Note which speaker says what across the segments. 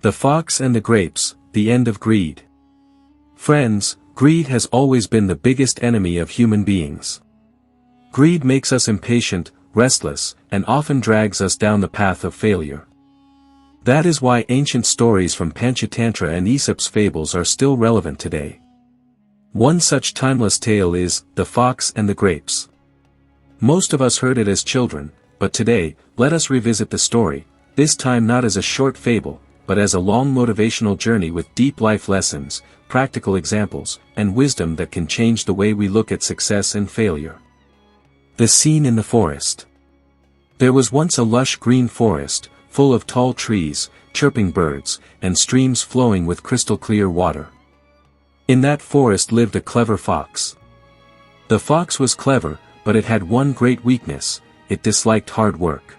Speaker 1: The Fox and the Grapes, the End of Greed. Friends, greed has always been the biggest enemy of human beings. Greed makes us impatient, restless, and often drags us down the path of failure. That is why ancient stories from Panchatantra and Aesop's fables are still relevant today. One such timeless tale is The Fox and the Grapes. Most of us heard it as children, but today, let us revisit the story, this time not as a short fable, but as a long motivational journey with deep life lessons, practical examples, and wisdom that can change the way we look at success and failure. The scene in the forest. There was once a lush green forest, full of tall trees, chirping birds, and streams flowing with crystal-clear water. In that forest lived a clever fox. The fox was clever, but it had one great weakness: it disliked hard work.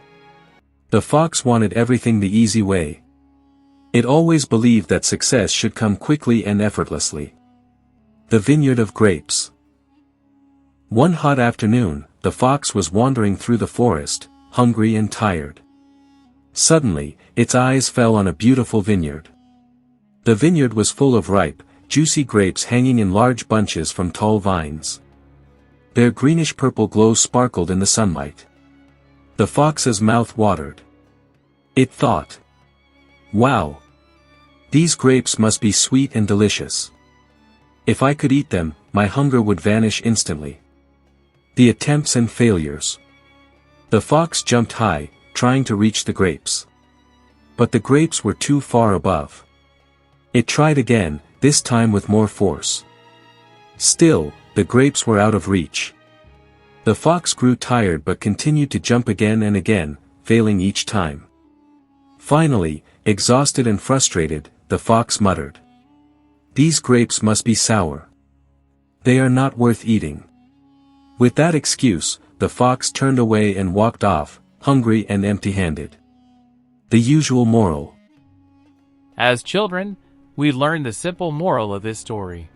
Speaker 1: The fox wanted everything the easy way. It always believed that success should come quickly and effortlessly. The Vineyard of Grapes. One hot afternoon, the fox was wandering through the forest, hungry and tired. Suddenly, its eyes fell on a beautiful vineyard. The vineyard was full of ripe, juicy grapes hanging in large bunches from tall vines. Their greenish-purple glow sparkled in the sunlight. The fox's mouth watered. It thought, "Wow! These grapes must be sweet and delicious. If I could eat them, my hunger would vanish instantly." The attempts and failures. The fox jumped high, trying to reach the grapes. But the grapes were too far above. It tried again, this time with more force. Still, the grapes were out of reach. The fox grew tired but continued to jump again and again, failing each time. Finally, exhausted and frustrated, the fox muttered, "These grapes must be sour. They are not worth eating." With that excuse, the fox turned away and walked off, hungry and empty-handed. The usual moral.
Speaker 2: As children, we learn the simple moral of this story.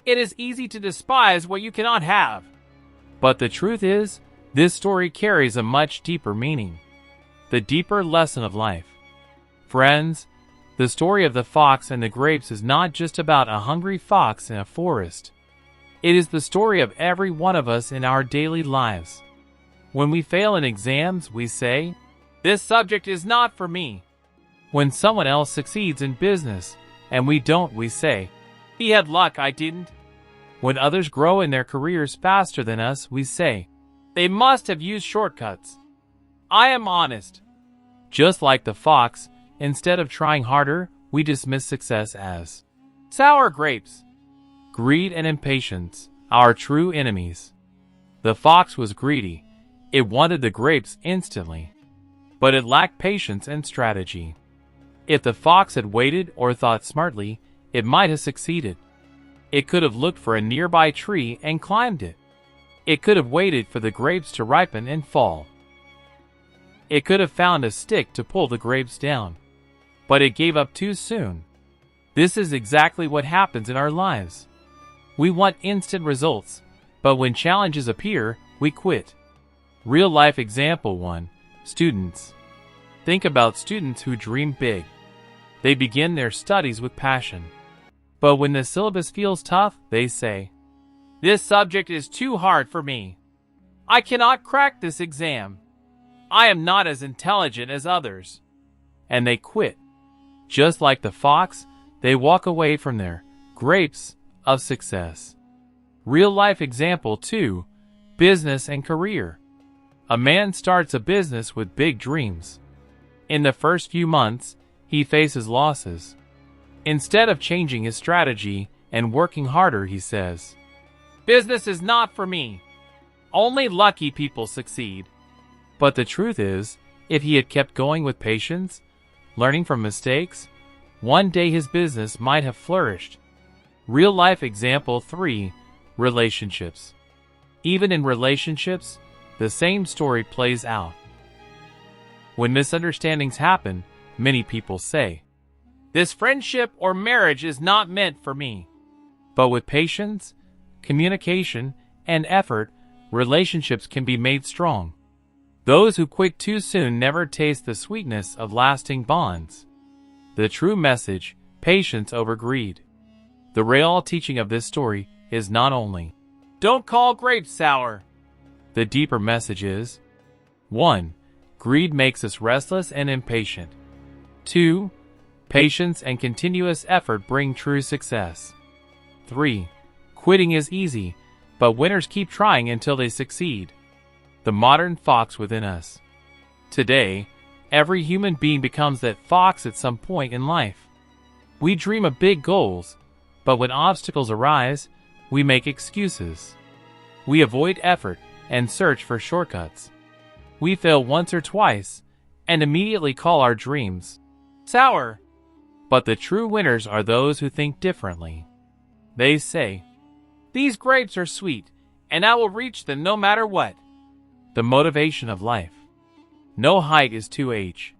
Speaker 2: It is easy to despise what you cannot have. But the truth is, this story carries a much deeper meaning. The deeper lesson of life. Friends, the story of the fox and the grapes is not just about a hungry fox in a forest. It is the story of every one of us in our daily lives. When we fail in exams, we say, "This subject is not for me." When someone else succeeds in business, and we don't, we say, "He had luck, I didn't." When others grow in their careers faster than us, we say, "They must have used shortcuts." I am honest. Just like the fox, instead of trying harder, we dismiss success as sour grapes. Greed and impatience, our true enemies. The fox was greedy. It wanted the grapes instantly. But it lacked patience and strategy. If the fox had waited or thought smartly, it might have succeeded. It could have looked for a nearby tree and climbed it. It could have waited for the grapes to ripen and fall. It could have found a stick to pull the grapes down. But it gave up too soon. This is exactly what happens in our lives. We want instant results, but when challenges appear, we quit. Real life example 1. Students. Think about students who dream big. They begin their studies with passion. But when the syllabus feels tough, they say, "This subject is too hard for me. I cannot crack this exam. I am not as intelligent as others." And they quit. Just like the fox, they walk away from their grapes of success. Real life example 2. Business and career. A man starts a business with big dreams. In the first few months, he faces losses. Instead of changing his strategy and working harder, he says, "Business is not for me. Only lucky people succeed." But the truth is, if he had kept going with patience, learning from mistakes, one day his business might have flourished. Real life example 3. Relationships. Even in relationships, the same story plays out. When misunderstandings happen, many people say, "This friendship or marriage is not meant for me." But with patience, communication, and effort, relationships can be made strong. Those who quit too soon never taste the sweetness of lasting bonds. The true message, patience over greed. The real teaching of this story is not only, don't call grapes sour. The deeper message is, 1. Greed makes us restless and impatient. 2. Patience and continuous effort bring true success. 3. Quitting is easy, but winners keep trying until they succeed. The modern fox within us. Today, every human being becomes that fox at some point in life. We dream of big goals, but when obstacles arise, we make excuses. We avoid effort and search for shortcuts. We fail once or twice and immediately call our dreams sour. But the true winners are those who think differently. They say, these grapes are sweet, and I will reach them no matter what. The motivation of life. No height is too H.